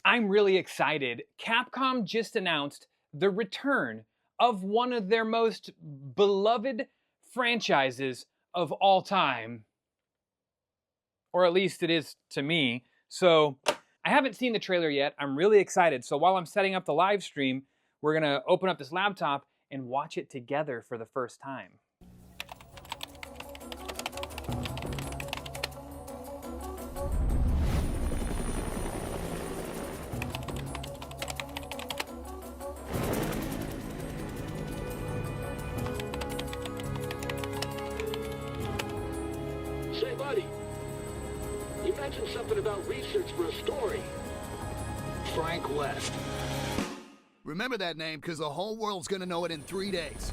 I'm really excited. Capcom just announced the return of one of their most beloved franchises of all time. Or at least it is to me. So I haven't seen the trailer yet. I'm really excited. So while I'm setting up the live stream, we're gonna open up this laptop and watch it together for the first time. Say, buddy, you mentioned something about research for a story. Frank West. Remember that name, because the whole world's gonna know it in 3 days.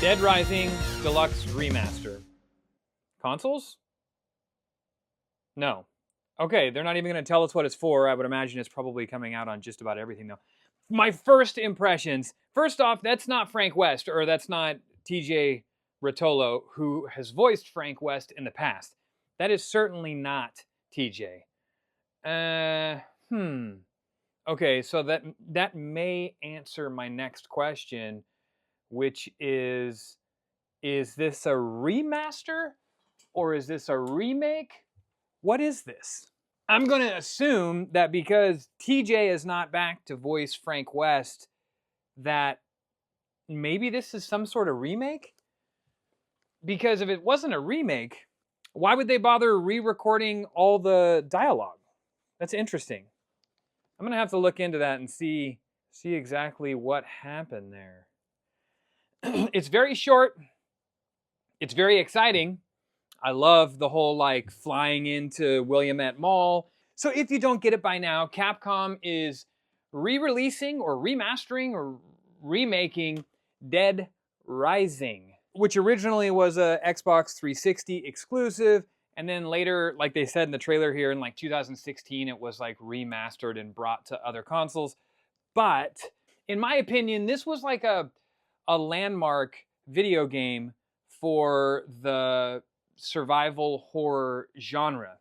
Dead Rising Deluxe Remaster. Consoles? No. Okay, they're not even going to tell us what it's for. I would imagine it's probably coming out on just about everything, though. My first impressions. First off, that's not Frank West, or that's not TJ Rotolo, who has voiced Frank West in the past. That is certainly not TJ. Okay, so that may answer my next question, which is this a remaster or is this a remake? What is this? I'm going to assume that because TJ is not back to voice Frank West, that maybe this is some sort of remake? Because if it wasn't a remake, why would they bother re-recording all the dialogue? That's interesting. I'm going to have to look into that and see exactly what happened there. It's very short. It's very exciting. I love the whole like flying into Williamette Mall. So if you don't get it by now, Capcom is re-releasing or remastering or remaking Dead Rising, which originally was a Xbox 360 exclusive, and then later, like they said in the trailer here, in like 2016, it was like remastered and brought to other consoles. But in my opinion, this was like a landmark video game for the survival horror genre.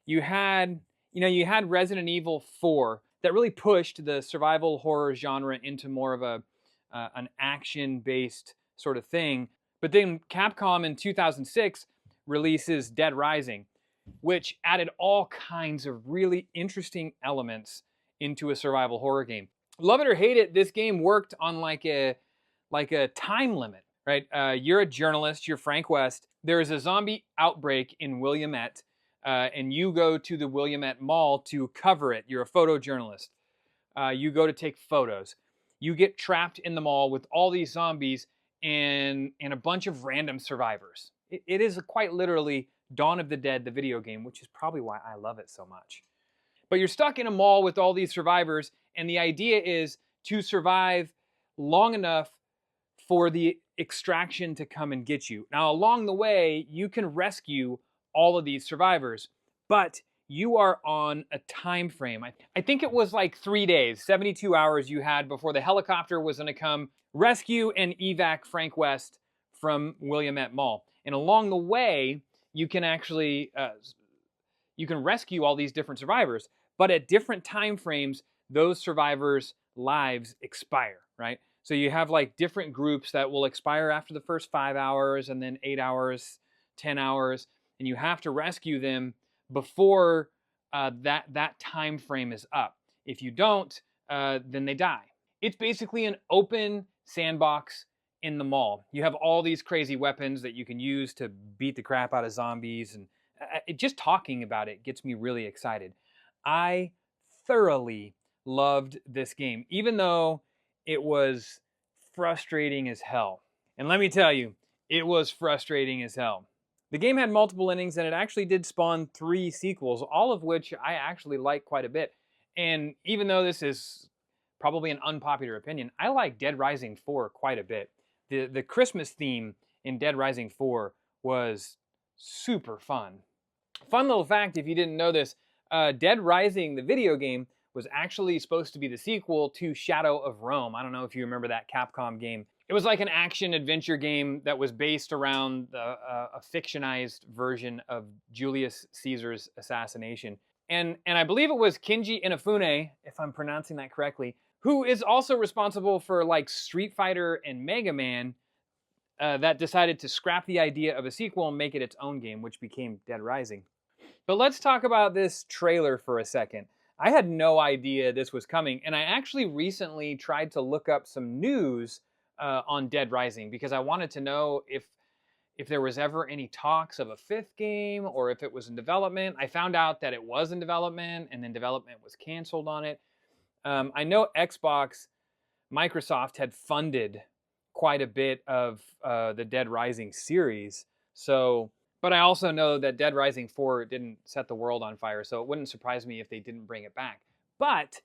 You had Resident Evil 4 that really pushed the survival horror genre into more of an action-based sort of thing. But then Capcom in 2006 releases Dead Rising, which added all kinds of really interesting elements into a survival horror game. Love it or hate it, this game worked on like a time limit, right? You're a journalist, you're Frank West. There is a zombie outbreak in Williamette, and you go to the Williamette Mall to cover it. You're a photojournalist. You go to take photos. You get trapped in the mall with all these zombies and a bunch of random survivors. It is quite literally Dawn of the Dead, the video game, which is probably why I love it so much. But you're stuck in a mall with all these survivors, and the idea is to survive long enough for the extraction to come and get you. Now, along the way, you can rescue all of these survivors, but you are on a time frame. I think it was like 3 days, 72 hours you had before the helicopter was gonna come rescue and evac Frank West from Williamette Mall. And along the way, you can actually, you can rescue all these different survivors, but at different time frames, those survivors' lives expire, right? So you have like different groups that will expire after the first 5 hours, and then 8 hours, 10 hours, and you have to rescue them before that time frame is up. If you don't, then they die. It's basically an open sandbox in the mall. You have all these crazy weapons that you can use to beat the crap out of zombies, and just talking about it gets me really excited. I thoroughly loved this game, even though it was frustrating as hell. And let me tell you, it was frustrating as hell. The game had multiple endings, and it actually did spawn 3 sequels, all of which I actually like quite a bit. And even though this is probably an unpopular opinion, I like Dead Rising 4 quite a bit. The Christmas theme in Dead Rising 4 was super fun. Fun little fact, if you didn't know this, Dead Rising, the video game, was actually supposed to be the sequel to Shadow of Rome. I don't know if you remember that Capcom game. It was like an action adventure game that was based around a fictionized version of Julius Caesar's assassination. And I believe it was Kinji Inafune, if I'm pronouncing that correctly, who is also responsible for like Street Fighter and Mega Man, that decided to scrap the idea of a sequel and make it its own game, which became Dead Rising. But let's talk about this trailer for a second. I had no idea this was coming, and I actually recently tried to look up some news on Dead Rising because I wanted to know if there was ever any talks of a 5th game or if it was in development. I found out that it was in development, and then development was canceled on it. I know Xbox, Microsoft had funded quite a bit of the Dead Rising series. So, but I also know that Dead Rising 4 didn't set the world on fire, so it wouldn't surprise me if they didn't bring it back. But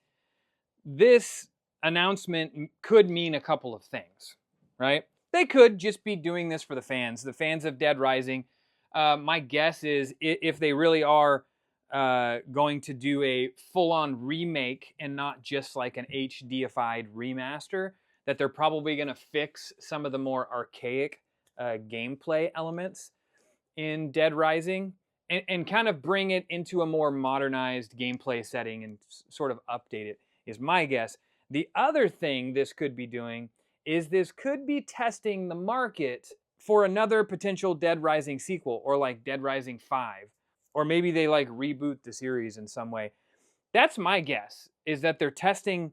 this announcement could mean a couple of things, right? They could just be doing this for the fans of Dead Rising. My guess is if they really are going to do a full-on remake and not just like an HDified remaster, that they're probably going to fix some of the more archaic gameplay elements in Dead Rising and kind of bring it into a more modernized gameplay setting and sort of update it, is my guess. The other thing this could be doing is this could be testing the market for another potential Dead Rising sequel, or like Dead Rising 5. Or maybe they like reboot the series in some way. That's my guess, is that they're testing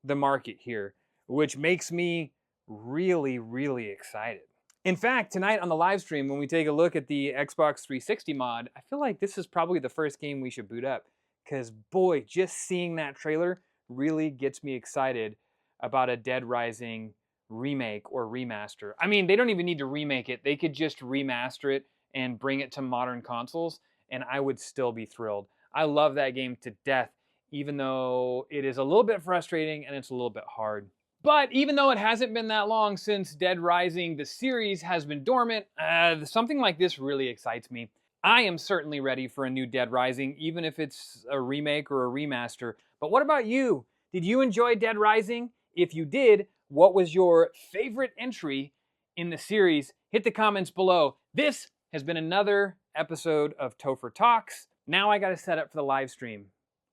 the market here, which makes me really, really excited. In fact, tonight on the live stream, when we take a look at the Xbox 360 mod, I feel like this is probably the first game we should boot up. Because boy, just seeing that trailer really gets me excited about a Dead Rising remake or remaster. I mean, they don't even need to remake it. They could just remaster it and bring it to modern consoles, and I would still be thrilled. I love that game to death, even though it is a little bit frustrating and it's a little bit hard. But even though it hasn't been that long since Dead Rising, the series has been dormant, something like this really excites me. I am certainly ready for a new Dead Rising, even if it's a remake or a remaster. But what about you? Did you enjoy Dead Rising? If you did, what was your favorite entry in the series? Hit the comments below. This has been another episode of Tofer Talks. Now I gotta set up for the live stream.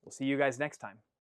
We'll see you guys next time.